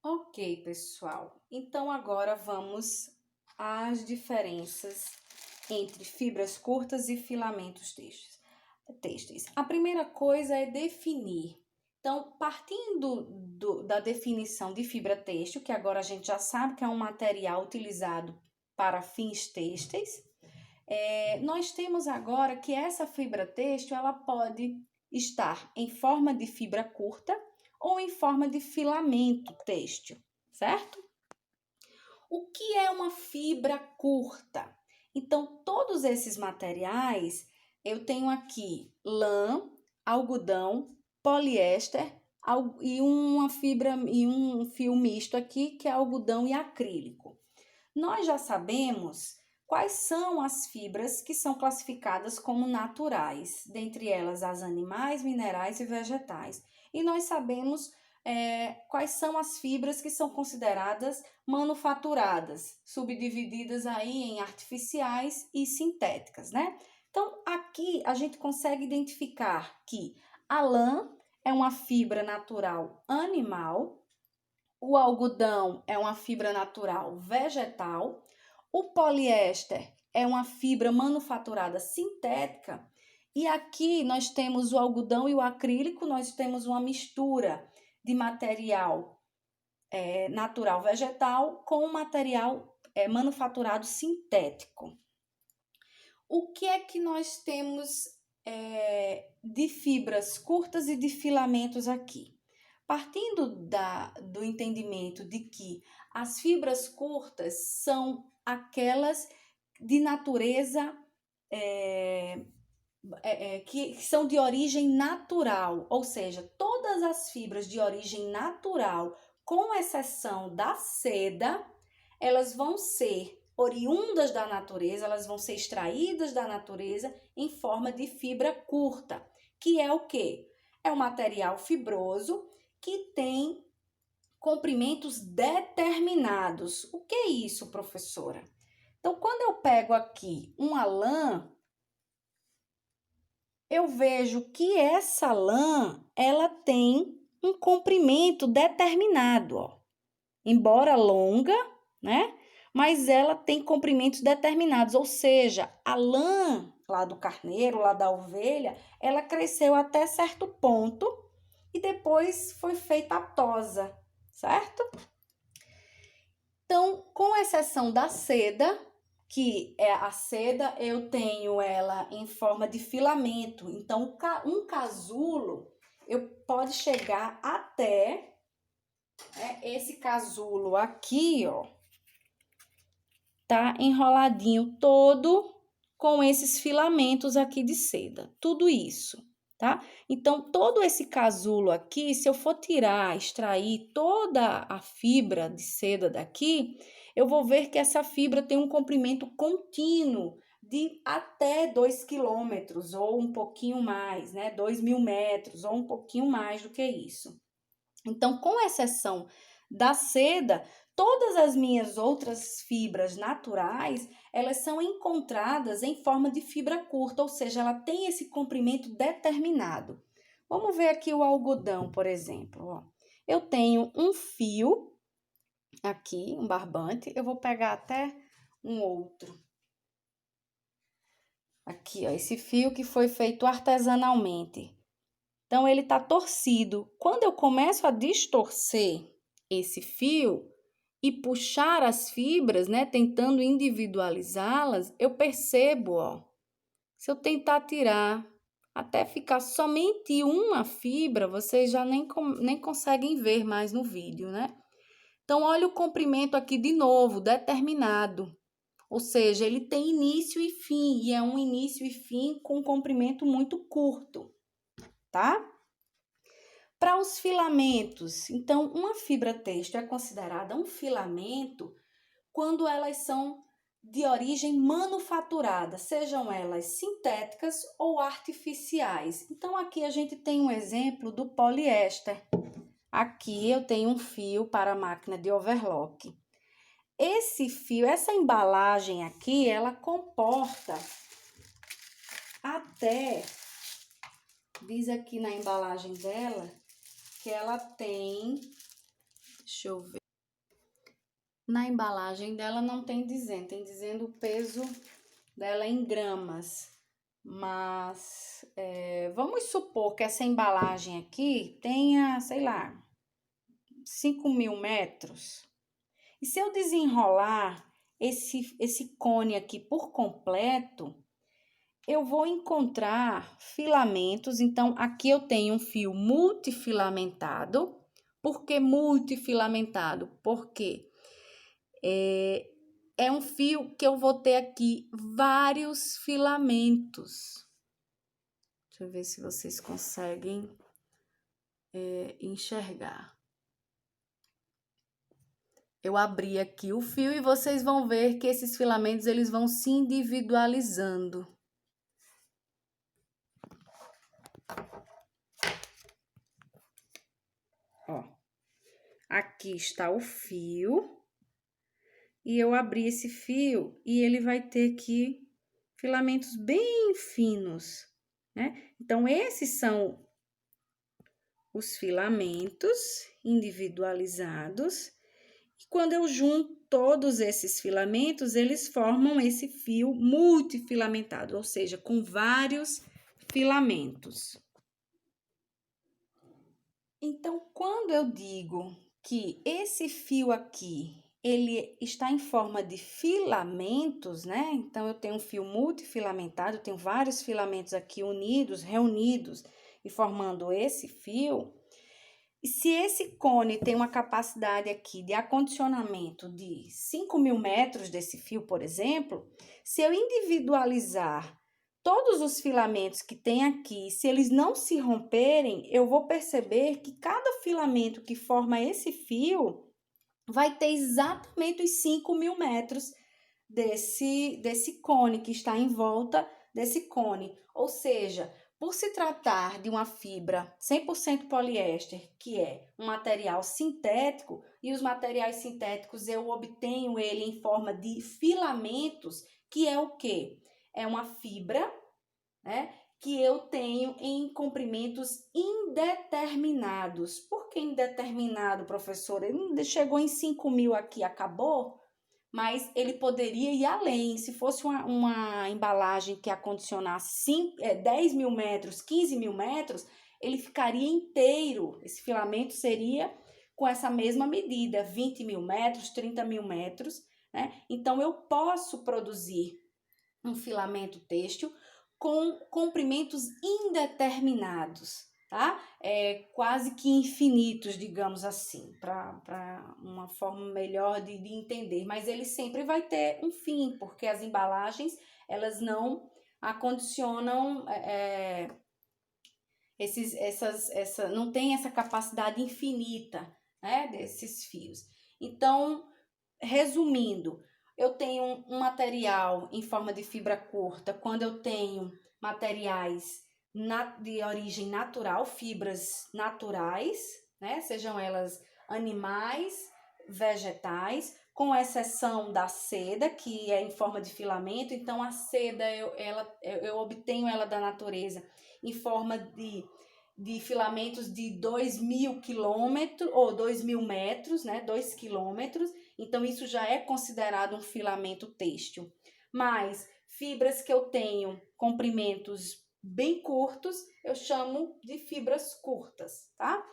Ok, pessoal. Então agora vamos às diferenças entre fibras curtas e filamentos têxteis. A primeira coisa é definir. Então, partindo da definição de fibra têxtil, que agora a gente já sabe que é um material utilizado para fins têxteis, nós temos agora que essa fibra têxtil ela pode estar em forma de fibra curta ou em forma de filamento têxtil, certo? O que é uma fibra curta? Então, todos esses materiais, eu tenho aqui lã, algodão, poliéster e uma fibra e um fio misto aqui, que é algodão e acrílico. Nós já sabemos quais são as fibras que são classificadas como naturais, dentre elas as animais, minerais e vegetais. E nós sabemos quais são as fibras que são consideradas manufaturadas, subdivididas aí em artificiais e sintéticas, né? Então, aqui a gente consegue identificar que a lã é uma fibra natural animal, o algodão é uma fibra natural vegetal, o poliéster é uma fibra manufaturada sintética, e aqui nós temos o algodão e o acrílico, nós temos uma mistura de material natural vegetal com material manufaturado sintético. O que é que nós temos de fibras curtas e de filamentos aqui? Partindo do entendimento de que as fibras curtas são aquelas de natureza que são de origem natural, ou seja, todas as fibras de origem natural, com exceção da seda, elas vão ser oriundas da natureza, elas vão ser extraídas da natureza em forma de fibra curta, que é o quê? É um material fibroso que tem comprimentos determinados. O que é isso, professora? Então, quando eu pego aqui uma lã, eu vejo que essa lã, ela tem um comprimento determinado, ó. Embora longa, né? Mas ela tem comprimentos determinados, ou seja, a lã lá do carneiro, lá da ovelha, ela cresceu até certo ponto e depois foi feita a tosa, certo? Então, com exceção da seda, que é a seda, eu tenho ela em forma de filamento. Então, um casulo, eu pode chegar até esse casulo aqui, ó, tá enroladinho todo com esses filamentos aqui de seda. Tudo isso, tá? Então, todo esse casulo aqui, se eu for tirar, extrair toda a fibra de seda daqui, eu vou ver que essa fibra tem um comprimento contínuo de até 2 quilômetros ou um pouquinho mais, né? 2.000 metros ou um pouquinho mais do que isso. Então, com exceção da seda, todas as minhas outras fibras naturais, elas são encontradas em forma de fibra curta, ou seja, ela tem esse comprimento determinado. Vamos ver aqui o algodão, por exemplo. Ó. Eu tenho um fio aqui, um barbante, eu vou pegar até um outro. Aqui, ó, esse fio que foi feito artesanalmente. Então, ele está torcido. Quando eu começo a distorcer esse fio e puxar as fibras, né, tentando individualizá-las, eu percebo, ó, se eu tentar tirar até ficar somente uma fibra, vocês já nem conseguem ver mais no vídeo, né? Então, olha o comprimento aqui de novo, determinado. Ou seja, ele tem início e fim, e é um início e fim com um comprimento muito curto, tá? Para os filamentos, então, uma fibra têxtil é considerada um filamento quando elas são de origem manufaturada, sejam elas sintéticas ou artificiais. Então, aqui a gente tem um exemplo do poliéster. Aqui eu tenho um fio para a máquina de overlock. Esse fio, essa embalagem aqui, ela comporta até, diz aqui na embalagem dela, que ela tem, deixa Deixa eu ver. Na embalagem dela não tem dizendo, tem dizendo o peso dela em gramas. Mas vamos supor que essa embalagem aqui tenha, sei lá, 5.000 metros. E se eu desenrolar esse cone aqui por completo, eu vou encontrar filamentos. Então, aqui eu tenho um fio multifilamentado. Por que multifilamentado? Porque é um fio que eu vou ter aqui vários filamentos. Deixa eu ver se vocês conseguem enxergar. Eu abri aqui o fio e vocês vão ver que esses filamentos eles vão se individualizando. Ó, aqui está o fio e eu abri esse fio e ele vai ter aqui filamentos bem finos, né? Então, esses são os filamentos individualizados. E quando eu junto todos esses filamentos, eles formam esse fio multifilamentado, ou seja, com vários filamentos. Então, quando eu digo que esse fio aqui, ele está em forma de filamentos, né? Então, eu tenho um fio multifilamentado, eu tenho vários filamentos aqui unidos, reunidos e formando esse fio. E se esse cone tem uma capacidade aqui de acondicionamento de 5.000 metros desse fio, por exemplo, se eu individualizar todos os filamentos que tem aqui, se eles não se romperem, eu vou perceber que cada filamento que forma esse fio vai ter exatamente os 5.000 metros desse cone que está em volta desse cone. Ou seja, por se tratar de uma fibra 100% poliéster, que é um material sintético, e os materiais sintéticos eu obtenho ele em forma de filamentos, que é o quê? É uma fibra, né, que eu tenho em comprimentos indeterminados. Por que indeterminado, professora? Ele chegou em 5.000 aqui, acabou? Mas ele poderia ir além. Se fosse uma embalagem que acondicionasse 10.000 metros, 15.000 metros, ele ficaria inteiro. Esse filamento seria com essa mesma medida, 20.000 metros, 30.000 metros, né? Então, eu posso produzir um filamento têxtil com comprimentos indeterminados, tá? Quase que infinitos, digamos assim, para uma forma melhor de entender. Mas ele sempre vai ter um fim, porque as embalagens, elas não acondicionam, não tem essa capacidade infinita, né, desses fios. Então, resumindo, eu tenho um material em forma de fibra curta quando eu tenho materiais de origem natural, fibras naturais, né? Sejam elas animais, vegetais, com exceção da seda, que é em forma de filamento. Então, a seda eu obtenho ela da natureza em forma de filamentos de 2.000 quilômetros ou 2.000 metros, né? 2 quilômetros. Então, isso já é considerado um filamento têxtil. Mas fibras que eu tenho comprimentos bem curtos, eu chamo de fibras curtas, tá?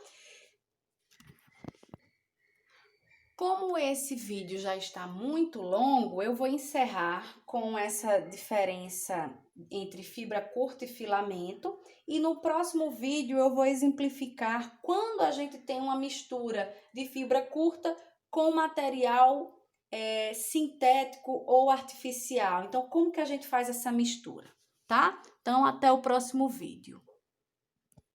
Como esse vídeo já está muito longo, eu vou encerrar com essa diferença entre fibra curta e filamento. E no próximo vídeo eu vou exemplificar quando a gente tem uma mistura de fibra curta com material sintético ou artificial. Então, como que a gente faz essa mistura, tá? Então, até o próximo vídeo.